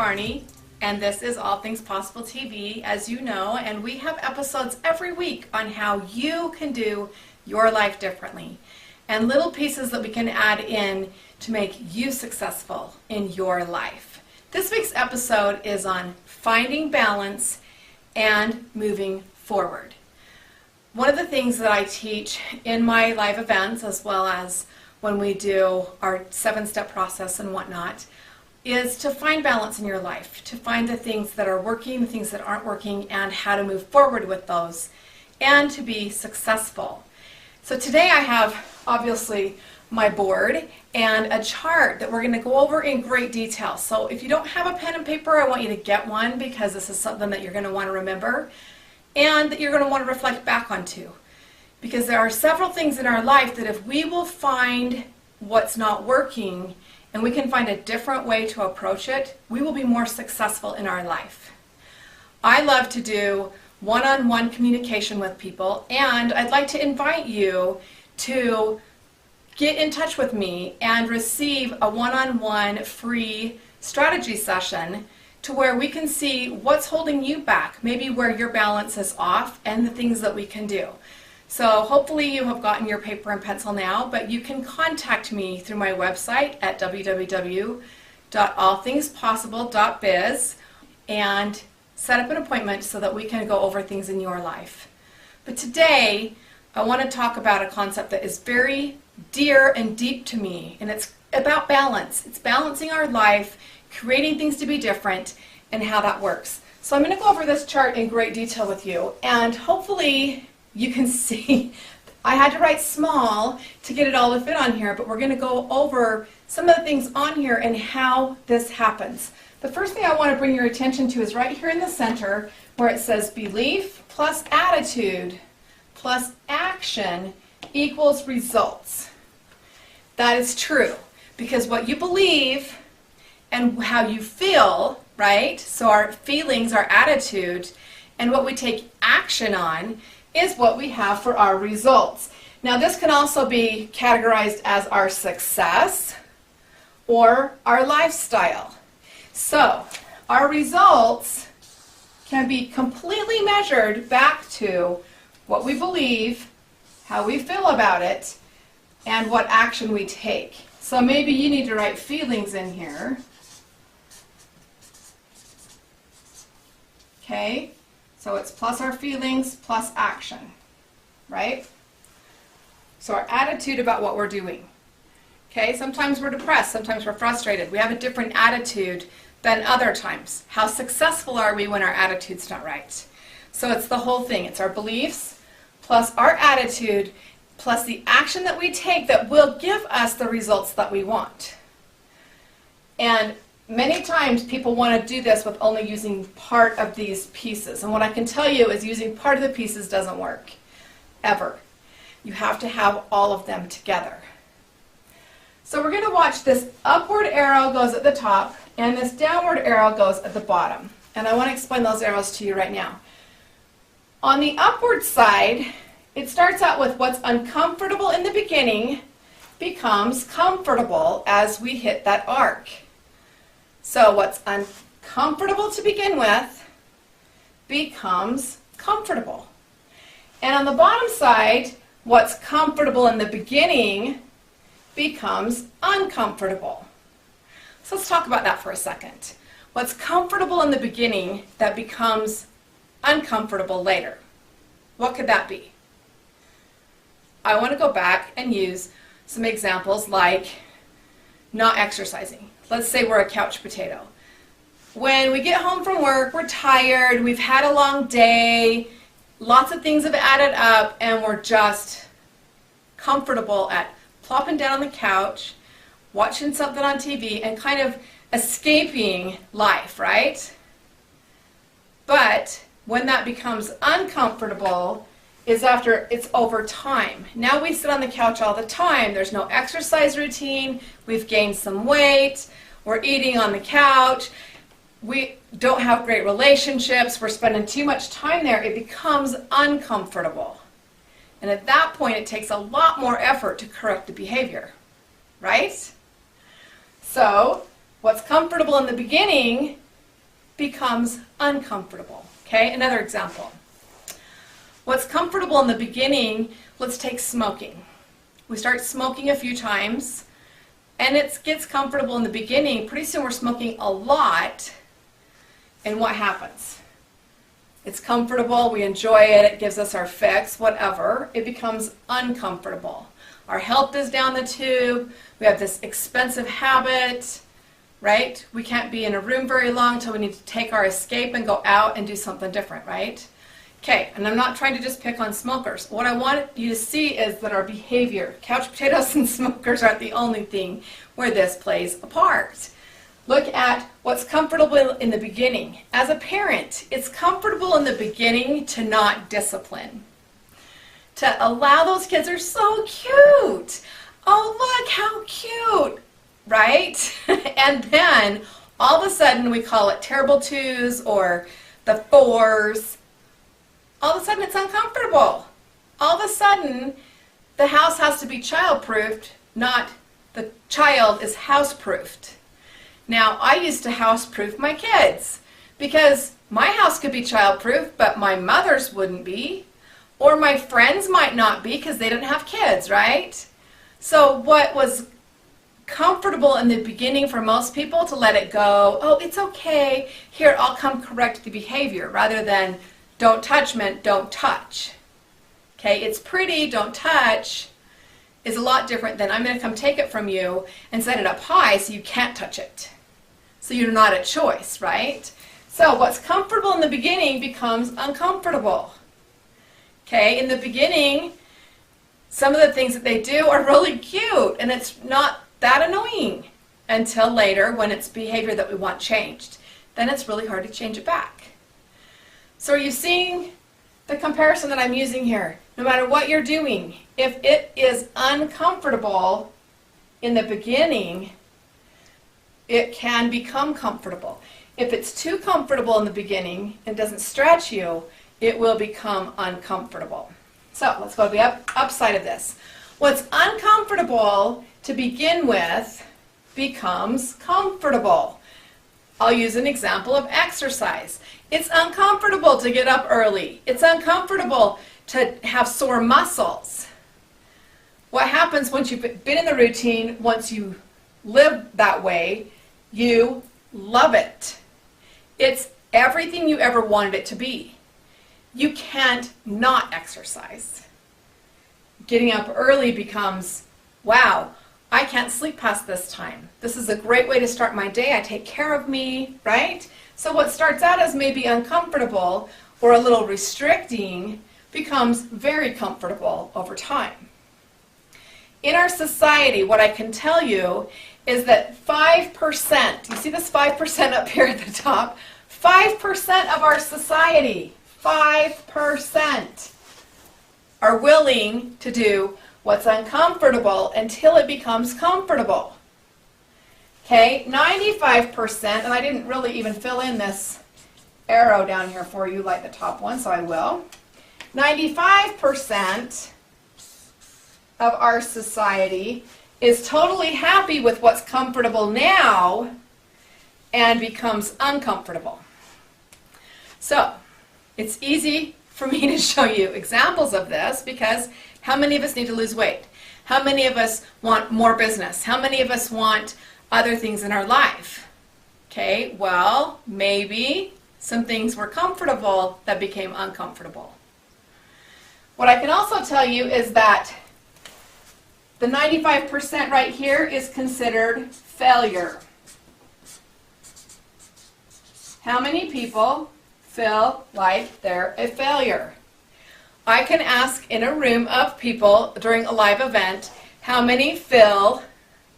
Barney, and this is All Things Possible TV, as you know, and we have episodes every week on how you can do your life differently and little pieces that we can add in to make you successful in your life. This week's episode is on finding balance and moving forward. One of the things that I teach in my live events, as well as when we do our 7-step process and whatnot, is to find balance in your life, to find the things that are working, the things that aren't working, and how to move forward with those, and to be successful. So today I have, obviously, my board and a chart that we're going to go over in great detail. So if you don't have a pen and paper, I want you to get one, because this is something that you're going to want to remember and that you're going to want to reflect back onto. Because there are several things in our life that if we will find what's not working and we can find a different way to approach it, we will be more successful in our life. I love to do one-on-one communication with people, and I'd like to invite you to get in touch with me and receive a one-on-one free strategy session to where we can see what's holding you back, maybe where your balance is off, and the things that we can do. So hopefully you have gotten your paper and pencil now, but you can contact me through my website at www.allthingspossible.biz and set up an appointment so that we can go over things in your life. But today, I want to talk about a concept that is very dear and deep to me, and it's about balance. It's balancing our life, creating things to be different, and how that works. So I'm going to go over this chart in great detail with you, and hopefully you can see I had to write small to get it all to fit on here, but we're going to go over some of the things on here and how this happens. The first thing I want to bring your attention to is right here in the center where it says belief plus attitude plus action equals results. That is true, because what you believe and how you feel, right? So our feelings, our attitude, and what we take action on is what we have for our results. Now this can also be categorized as our success or our lifestyle. So our results can be completely measured back to what we believe, how we feel about it, and what action we take. So maybe you need to write feelings in here. Okay? So it's plus our feelings plus action, right? So our attitude about what we're doing. Okay, sometimes we're depressed, sometimes we're frustrated. We have a different attitude than other times. How successful are we when our attitude's not right? So it's the whole thing. It's our beliefs plus our attitude plus the action that we take that will give us the results that we want. And many times people want to do this with only using part of these pieces. And what I can tell you is using part of the pieces doesn't work, ever. You have to have all of them together. So we're going to watch this upward arrow goes at the top and this downward arrow goes at the bottom. And I want to explain those arrows to you right now. On the upward side, it starts out with what's uncomfortable in the beginning becomes comfortable as we hit that arc. So what's uncomfortable to begin with becomes comfortable. And on the bottom side, what's comfortable in the beginning becomes uncomfortable. So let's talk about that for a second. What's comfortable in the beginning that becomes uncomfortable later? What could that be? I want to go back and use some examples like not exercising. Let's say we're a couch potato. When we get home from work, we're tired, we've had a long day, lots of things have added up, and we're just comfortable at plopping down on the couch, watching something on TV, and kind of escaping life, right? But when that becomes uncomfortable is after it's over time. Now we sit on the couch all the time. There's no exercise routine. We've gained some weight. We're eating on the couch. We don't have great relationships. We're spending too much time there. It becomes uncomfortable. And at that point, it takes a lot more effort to correct the behavior, right? So what's comfortable in the beginning becomes uncomfortable. Okay, another example. What's comfortable in the beginning, let's take smoking. We start smoking a few times, and it gets comfortable in the beginning. Pretty soon we're smoking a lot, and what happens? It's comfortable, we enjoy it, it gives us our fix, whatever. It becomes uncomfortable. Our health is down the tube, we have this expensive habit, right? We can't be in a room very long until we need to take our escape and go out and do something different, right? Okay, and I'm not trying to just pick on smokers. What I want you to see is that our behavior, couch potatoes and smokers aren't the only thing where this plays a part. Look at what's comfortable in the beginning. As a parent, it's comfortable in the beginning to not discipline. To allow those kids are so cute. Oh, look how cute, right? And then all of a sudden we call it terrible twos or the fours. All of a sudden it's uncomfortable. All of a sudden the house has to be child-proofed, not the child is house-proofed. Now, I used to house-proof my kids because my house could be child-proof, but my mother's wouldn't be, or my friends might not be because they didn't have kids, right? So what was comfortable in the beginning for most people to let it go, oh, it's okay, here, I'll come correct the behavior, rather than don't touch meant don't touch. Okay, it's pretty, don't touch, is a lot different than I'm going to come take it from you and set it up high so you can't touch it. So you're not a choice, right? So what's comfortable in the beginning becomes uncomfortable. Okay, in the beginning, some of the things that they do are really cute and it's not that annoying until later when it's behavior that we want changed. Then it's really hard to change it back. So are you seeing the comparison that I'm using here? No matter what you're doing, if it is uncomfortable in the beginning, it can become comfortable. If it's too comfortable in the beginning and doesn't stretch you, it will become uncomfortable. So let's go to the upside of this. What's uncomfortable to begin with becomes comfortable. I'll use an example of exercise. It's uncomfortable to get up early. It's uncomfortable to have sore muscles. What happens once you've been in the routine, once you live that way, you love it. It's everything you ever wanted it to be. You can't not exercise. Getting up early becomes, wow, I can't sleep past this time. This is a great way to start my day. I take care of me, right? So what starts out as maybe uncomfortable or a little restricting becomes very comfortable over time. In our society, what I can tell you is that 5%, you see this 5% up here at the top? 5% of our society, 5%, are willing to do what's uncomfortable until it becomes comfortable. Okay, 95%, and I didn't really even fill in this arrow down here for you like the top one, so I will. 95% of our society is totally happy with what's comfortable now and becomes uncomfortable. So, it's easy for me to show you examples of this because how many of us need to lose weight? How many of us want more business? How many of us want other things in our life? Okay, well, maybe some things were comfortable that became uncomfortable. What I can also tell you is that the 95% right here is considered failure. How many people feel like they're a failure? I can ask in a room of people during a live event, how many feel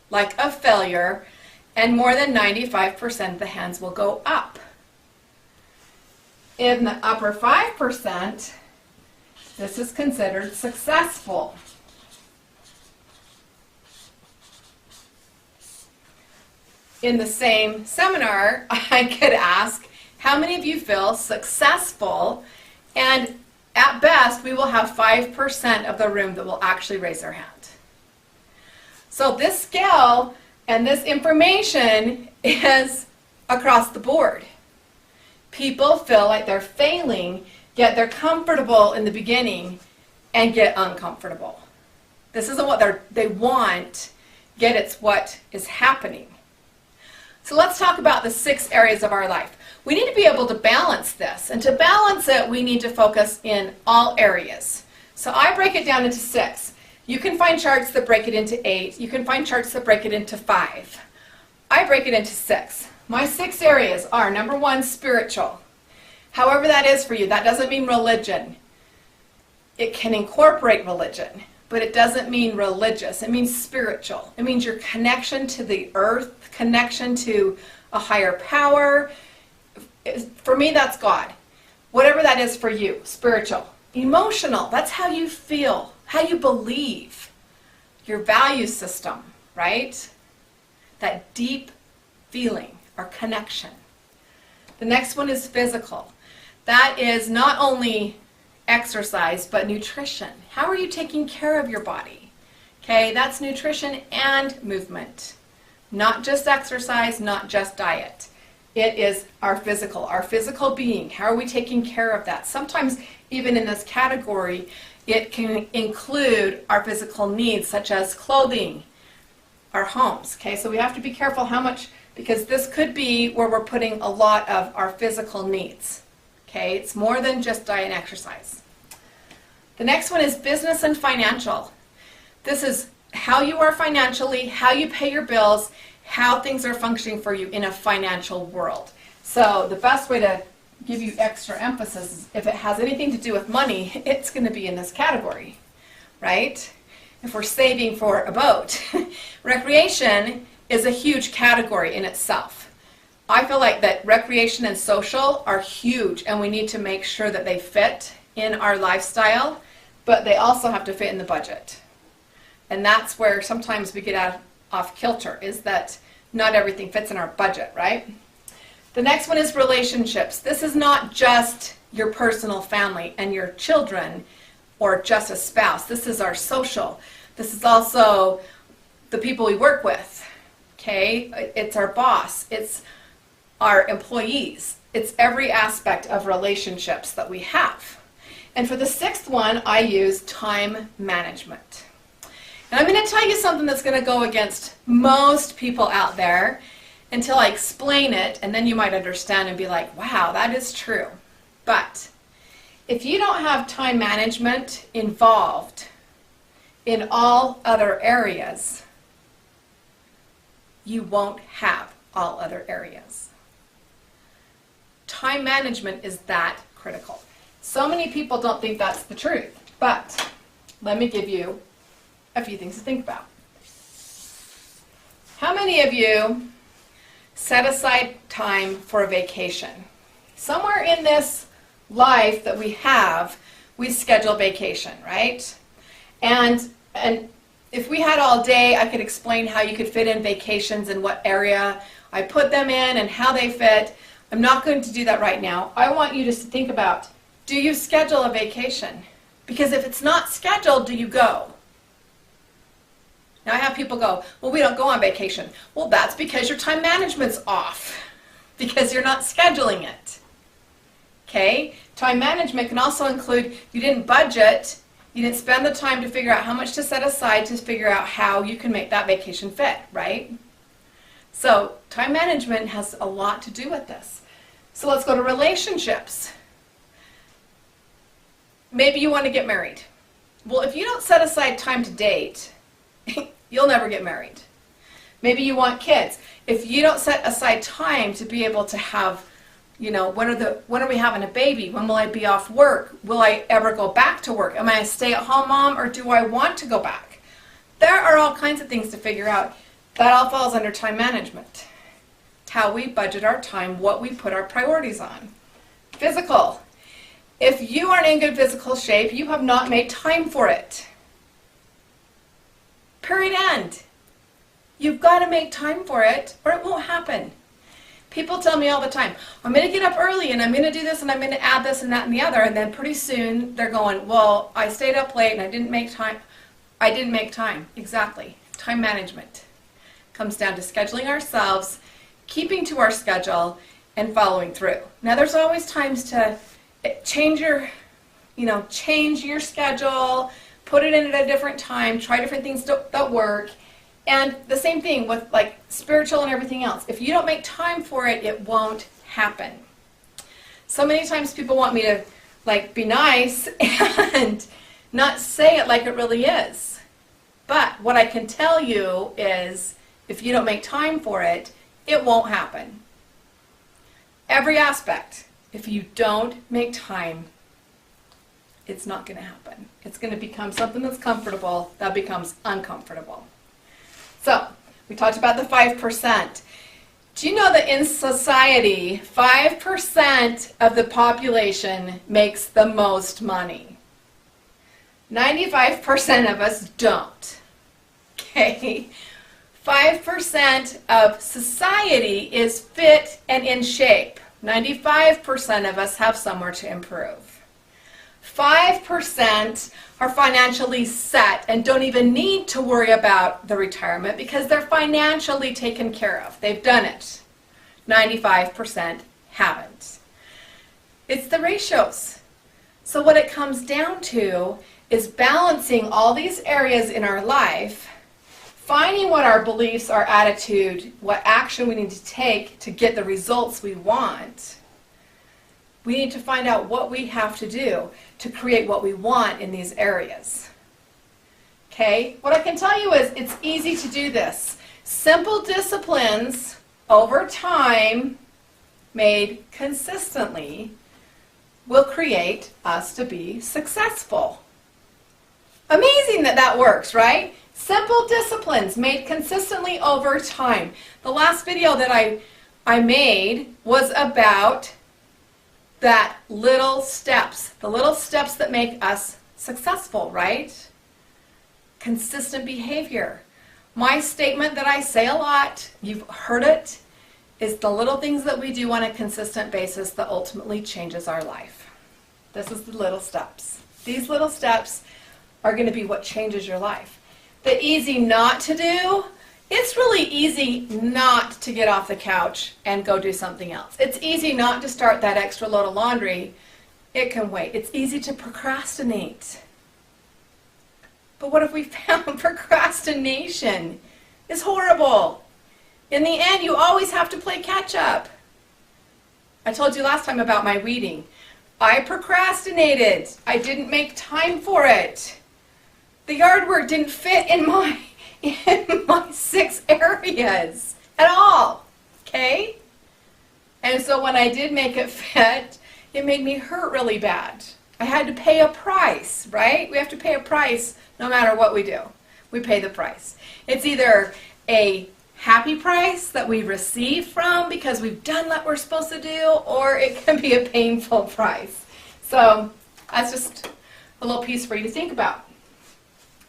like a failure, and more than 95% of the hands will go up. In the upper 5%, this is considered successful. In the same seminar, I could ask, how many of you feel successful? And at best, we will have 5% of the room that will actually raise their hand. So this scale and this information is across the board. People feel like they're failing, yet they're comfortable in the beginning and get uncomfortable. This isn't what they want, yet it's what is happening. So let's talk about the 6 areas of our life. We need to be able to balance this, and to balance it, we need to focus in all areas. So I break it down into 6. You can find charts that break it into 8. You can find charts that break it into 5. I break it into 6. My 6 areas are, number 1, spiritual. However that is for you, that doesn't mean religion. It can incorporate religion, but it doesn't mean religious. It means spiritual. It means your connection to the earth, connection to a higher power. For me, that's God. Whatever that is for you, spiritual. Emotional, that's how you feel, how you believe. Your value system, right? That deep feeling or connection. The next one is physical. That is not only exercise, but nutrition. How are you taking care of your body? Okay, that's nutrition and movement. Not just exercise, not just diet. It is our physical being. How are we taking care of that? Sometimes even in this category, it can include our physical needs, such as clothing, our homes. Okay, so we have to be careful how much, because this could be where we're putting a lot of our physical needs. Okay, it's more than just diet and exercise. The next one is business and financial. This is how you are financially, how you pay your bills, how things are functioning for you in a financial world. So the best way to give you extra emphasis is if it has anything to do with money, it's going to be in this category, right? If we're saving for a boat. Recreation is a huge category in itself. I feel like that recreation and social are huge, and we need to make sure that they fit in our lifestyle, but they also have to fit in the budget. And that's where sometimes we get off kilter, is that not everything fits in our budget, right? The next one is relationships. This is not just your personal family and your children or just a spouse. This is our social. This is also the people we work with, okay? It's our boss. It's our employees. It's every aspect of relationships that we have. And for the 6th one, I use time management. And I'm going to tell you something that's going to go against most people out there until I explain it, and then you might understand and be like, wow, that is true. But if you don't have time management involved in all other areas, you won't have all other areas. Time management is that critical. So many people don't think that's the truth, but let me give you a few things to think about. How many of you set aside time for a vacation? Somewhere in this life that we have, we schedule vacation, right? And if we had all day, I could explain how you could fit in vacations and what area I put them in and how they fit. I'm not going to do that right now. I want you just to think about, do you schedule a vacation? Because if it's not scheduled, do you go? Now I have people go, well, we don't go on vacation. Well, that's because your time management's off, because you're not scheduling it. Okay? Time management can also include you didn't budget, you didn't spend the time to figure out how much to set aside to figure out how you can make that vacation fit, right? So time management has a lot to do with this. So let's go to relationships. Maybe you want to get married. Well, if you don't set aside time to date, you'll never get married. Maybe you want kids. If you don't set aside time to be able to have, you know, when are we having a baby? When will I be off work? Will I ever go back to work? Am I a stay-at-home mom, or do I want to go back? There are all kinds of things to figure out. That all falls under time management. How we budget our time, what we put our priorities on. Physical. If you aren't in good physical shape, you have not made time for it. Period, end. You've got to make time for it or it won't happen. People tell me all the time, I'm going to get up early and I'm going to do this and I'm going to add this and that and the other, and then pretty soon they're going, well, I stayed up late and I didn't make time. I didn't make time. Exactly. Time management comes down to scheduling ourselves, keeping to our schedule, and following through. Now there's always times to change your schedule, put it in at a different time, try different things that work. And the same thing with like spiritual and everything else. If you don't make time for it, it won't happen. So many times people want me to like be nice and not say it like it really is. But what I can tell you is if you don't make time for it, it won't happen. Every aspect. If you don't make time, it's not going to happen. It's going to become something that's comfortable that becomes uncomfortable. So, we talked about the 5%. Do you know that in society, 5% of the population makes the most money? 95% of us don't. Okay? 5% of society is fit and in shape. 95% of us have somewhere to improve. 5% are financially set and don't even need to worry about the retirement because they're financially taken care of. They've done it. 95% haven't. It's the ratios. So what it comes down to is balancing all these areas in our life, finding what our beliefs, our attitude, what action we need to take to get the results we want. We need to find out what we have to do to create what we want in these areas. Okay? What I can tell you is it's easy to do this. Simple disciplines over time, made consistently, will create us to be successful. Amazing that that works, right? Simple disciplines made consistently over time. The last video that I made was about that little steps, the little steps that make us successful, right? Consistent behavior. My statement that I say a lot, you've heard it, is the little things that we do on a consistent basis that ultimately changes our life. This is the little steps. These little steps are going to be what changes your life. The easy not to do, it's really easy not to get off the couch and go do something else. It's easy not to start that extra load of laundry. It can wait. It's easy to procrastinate. But what if we found procrastination is horrible? In the end, you always have to play catch up. I told you last time about my weeding. I procrastinated. I didn't make time for it. The yard work didn't fit in my 6 areas at all. Okay? And so when I did make it fit, it made me hurt really bad. I had to pay a price, right? We have to pay a price no matter what we do. We pay the price. It's either a happy price that we receive from because we've done what we're supposed to do, or it can be a painful price. So that's just a little piece for you to think about.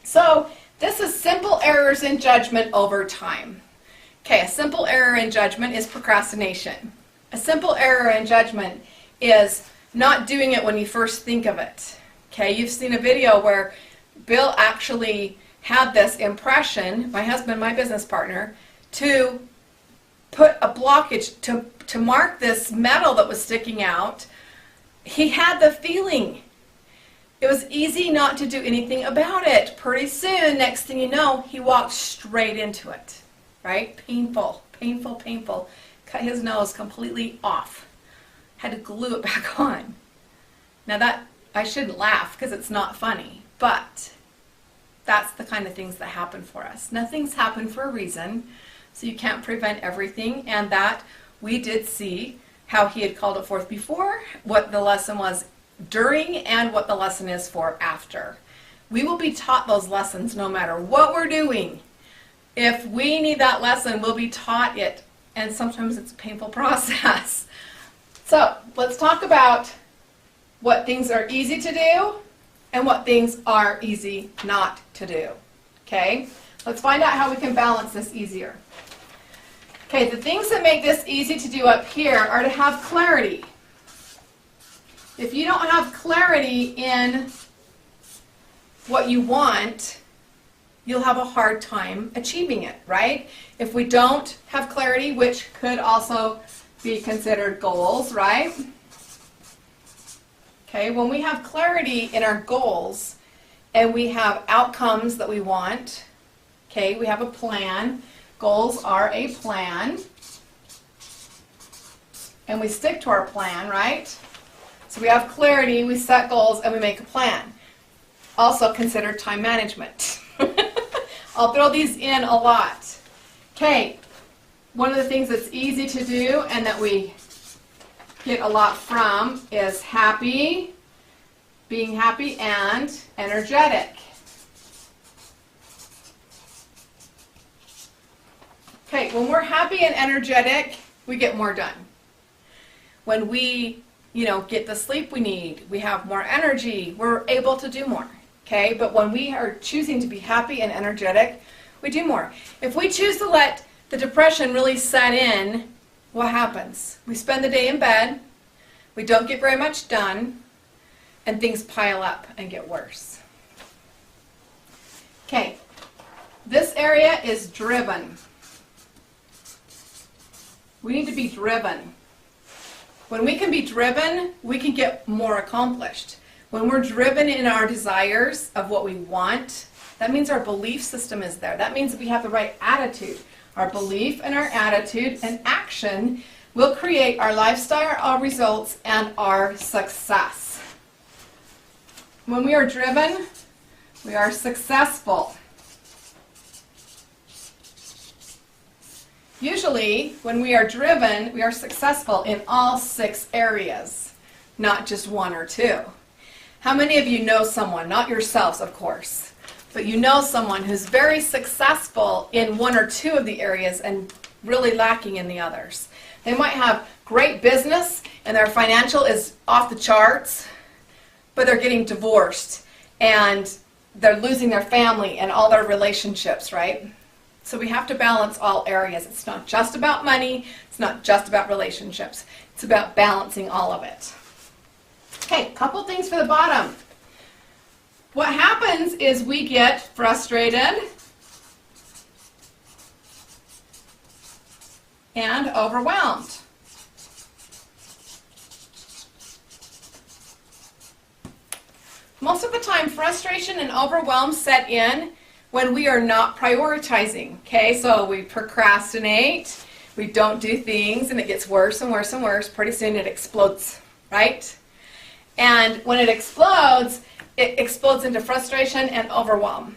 So this is simple errors in judgment over time. Okay, a simple error in judgment is procrastination. A simple error in judgment is not doing it when you first think of it. Okay, you've seen a video where Bill actually had this impression, my husband, my business partner, to put a blockage, to mark this metal that was sticking out. He had the feeling. It was easy not to do anything about it. Pretty soon, next thing you know, he walked straight into it. Right? Painful, painful, painful. Cut his nose completely off. Had to glue it back on. Now that, I shouldn't laugh because it's not funny, but that's the kind of things that happen for us. Nothing's happened for a reason, so you can't prevent everything, and that we did see how he had called it forth before, what the lesson was during, and what the lesson is for after. We will be taught those lessons no matter what we're doing. If we need that lesson, we'll be taught it, and sometimes it's a painful process. So let's talk about what things are easy to do and what things are easy not to do. Okay? Let's find out how we can balance this easier. Okay, the things that make this easy to do up here are to have clarity. If you don't have clarity in what you want, you'll have a hard time achieving it, right? If we don't have clarity, which could also be considered goals, right? Okay, when we have clarity in our goals and we have outcomes that we want, okay, we have a plan. Goals are a plan. And we stick to our plan, right? So we have clarity, we set goals, and we make a plan. Also consider time management. I'll throw these in a lot. Okay, one of the things that's easy to do and that we get a lot from is happy, being happy, and energetic. Okay, when we're happy and energetic, we get more done. When we, get the sleep we need, we have more energy, we're able to do more. Okay, but when we are choosing to be happy and energetic, we do more. If we choose to let the depression really set in, what happens? We spend the day in bed, we don't get very much done, and things pile up and get worse. Okay, this area is driven. We need to be driven. When we can be driven, we can get more accomplished. When we're driven in our desires of what we want, that means our belief system is there. That means we have the right attitude. Our belief and our attitude and action will create our lifestyle, our results, and our success. When we are driven, we are successful. Usually, when we are driven, we are successful in all 6 areas, not just 1 or 2. How many of you know someone, not yourselves of course, but you know someone who's very successful in 1 or 2 of the areas and really lacking in the others? They might have great business and their financial is off the charts, but they're getting divorced and they're losing their family and all their relationships, right? So we have to balance all areas. It's not just about money, it's not just about relationships. It's about balancing all of it. Okay, couple things for the bottom. What happens is we get frustrated and overwhelmed. Most of the time, frustration and overwhelm set in when we are not prioritizing. Okay, so we procrastinate, we don't do things, and it gets worse and worse and worse. Pretty soon it explodes, right? And when it explodes into frustration and overwhelm.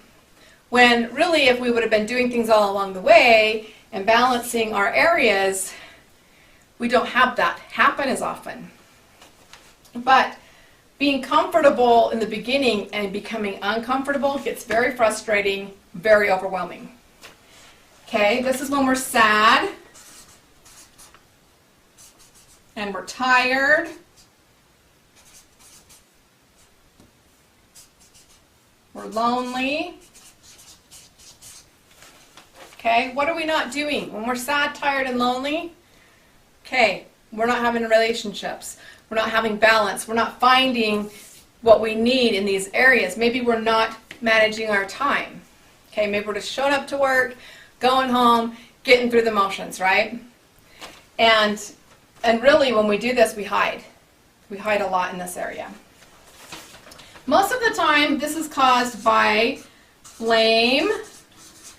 When really, if we would have been doing things all along the way and balancing our areas, we don't have that happen as often. But being comfortable in the beginning and becoming uncomfortable gets very frustrating, very overwhelming. Okay, this is when we're sad and we're tired. We're lonely. Okay, what are we not doing? When we're sad, tired, and lonely, okay, we're not having relationships. We're not having balance. We're not finding what we need in these areas. Maybe we're not managing our time. Okay, maybe we're just showing up to work, going home, getting through the motions, right? And really, when we do this, we hide. We hide a lot in this area. Most of the time, this is caused by blame.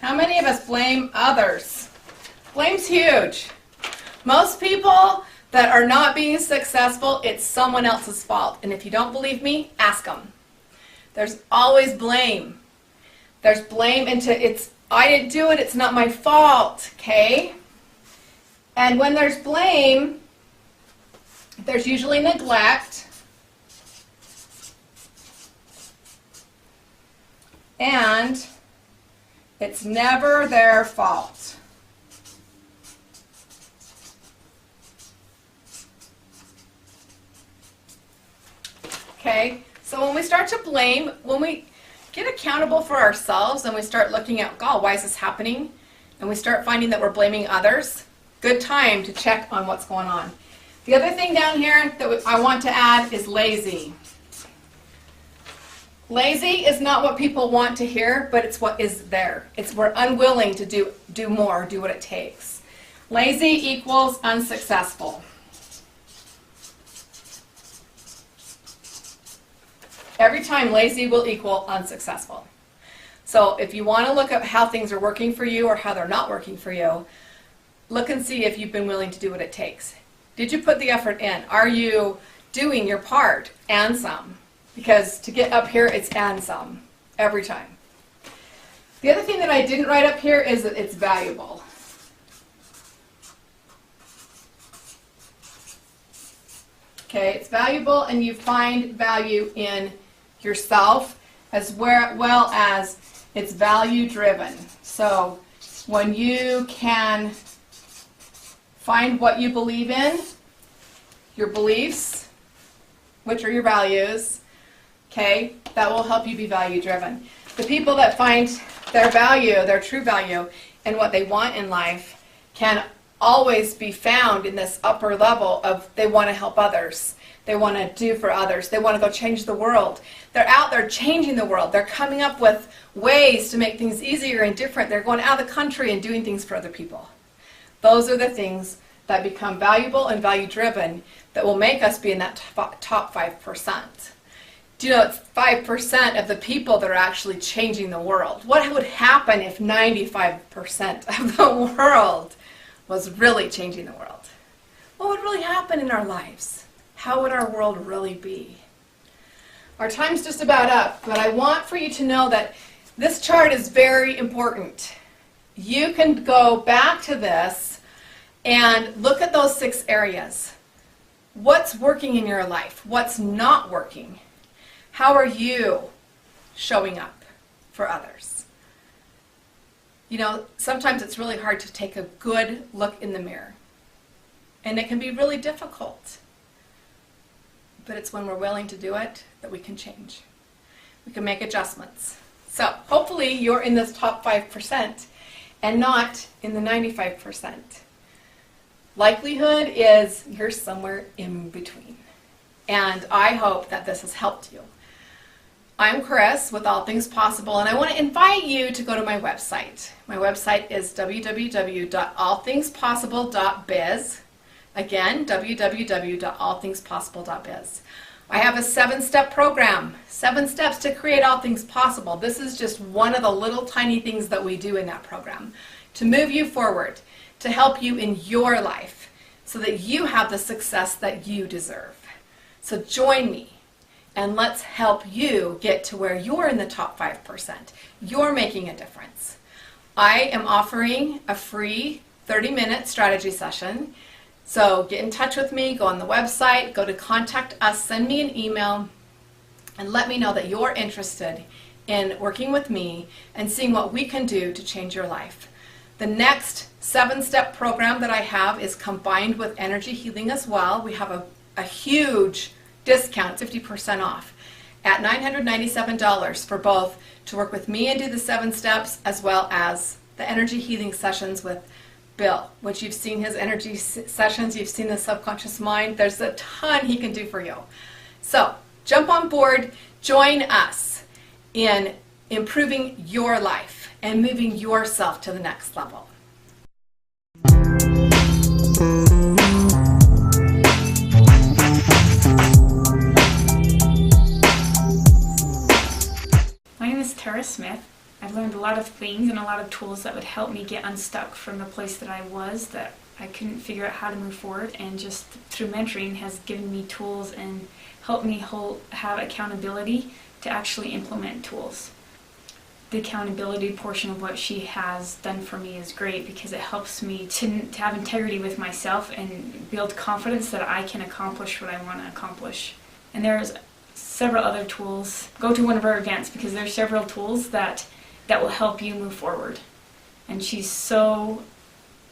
How many of us blame others? Blame's huge. Most people that are not being successful, it's someone else's fault. And if you don't believe me, ask them. There's always blame. There's blame into I didn't do it, it's not my fault, okay? And when there's blame, there's usually neglect. And it's never their fault. Okay, so when we start to blame, when we get accountable for ourselves and we start looking at, God, why is this happening? And we start finding that we're blaming others, good time to check on what's going on. The other thing down here that I want to add is lazy. Lazy is not what people want to hear, but it's what is there. We're unwilling to do more, do what it takes. Lazy equals unsuccessful. Every time lazy will equal unsuccessful. So if you want to look at how things are working for you or how they're not working for you, look and see if you've been willing to do what it takes. Did you put the effort in? Are you doing your part and some? Because to get up here, it's and some every time. The other thing that I didn't write up here is that it's valuable. Okay, it's valuable, and you find value in yourself as well as it's value driven. So when you can find what you believe in, your beliefs, which are your values, okay, that will help you be value driven. The people that find their value, their true value, and what they want in life can always be found in this upper level of they want to help others. They want to do for others. They want to go change the world. They're out there changing the world. They're coming up with ways to make things easier and different. They're going out of the country and doing things for other people. Those are the things that become valuable and value-driven that will make us be in that top 5%. Do you know it's 5% of the people that are actually changing the world? What would happen if 95% of the world was really changing the world? What would really happen in our lives? How would our world really be? Our time's just about up, but I want for you to know that this chart is very important. You can go back to this and look at those 6 areas. What's working in your life? What's not working? How are you showing up for others? You know, sometimes it's really hard to take a good look in the mirror, and it can be really difficult. But it's when we're willing to do it that we can change. We can make adjustments. So hopefully you're in this top 5% and not in the 95%. Likelihood is you're somewhere in between. And I hope that this has helped you. I'm Kris with All Things Possible, and I want to invite you to go to my website. My website is www.allthingspossible.biz. Again, www.allthingspossible.biz. I have a 7-step program, 7 steps to create all things possible. This is just one of the little tiny things that we do in that program to move you forward, to help you in your life so that you have the success that you deserve. So join me and let's help you get to where you're in the top 5%. You're making a difference. I am offering a free 30-minute strategy session. So get in touch with me, go on the website, go to contact us, send me an email, and let me know that you're interested in working with me and seeing what we can do to change your life. The next 7-step program that I have is combined with energy healing as well. We have a huge discount, 50% off, at $997 for both to work with me and do the 7 steps, as well as the energy healing sessions with Bill, which you've seen his energy sessions, you've seen the subconscious mind. There's a ton he can do for you. So jump on board, join us in improving your life and moving yourself to the next level. My name is Smith. I've learned a lot of things and a lot of tools that would help me get unstuck from the place that I was, that I couldn't figure out how to move forward, and just through mentoring has given me tools and helped me have accountability to actually implement tools. The accountability portion of what she has done for me is great because it helps me to have integrity with myself and build confidence that I can accomplish what I want to accomplish. And there's several other tools. Go to one of her events because there's several tools that will help you move forward. And she's so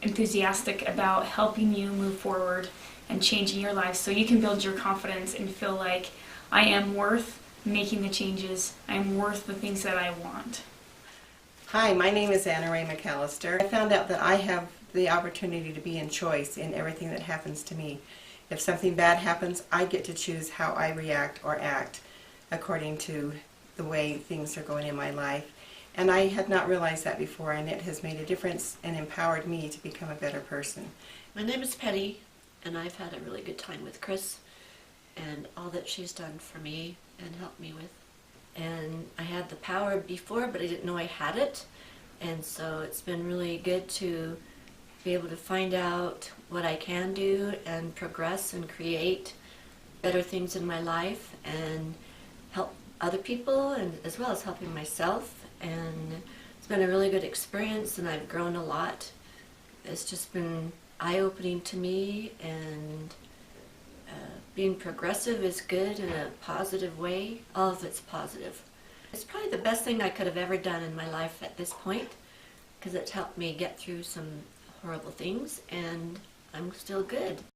enthusiastic about helping you move forward and changing your life so you can build your confidence and feel like I am worth making the changes, I am worth the things that I want. Hi, my name is Anna Ray McAllister. I found out that I have the opportunity to be in choice in everything that happens to me. If something bad happens, I get to choose how I react or act according to the way things are going in my life. And I had not realized that before, and it has made a difference and empowered me to become a better person. My name is Penny, and I've had a really good time with Kris and all that she's done for me and helped me with. And I had the power before, but I didn't know I had it. And so it's been really good to be able to find out what I can do and progress and create better things in my life and help other people, and as well as helping myself. And it's been a really good experience, and I've grown a lot. It's just been eye-opening to me, and being progressive is good in a positive way. All of it's positive. It's probably the best thing I could have ever done in my life at this point, because it's helped me get through some horrible things, and I'm still good.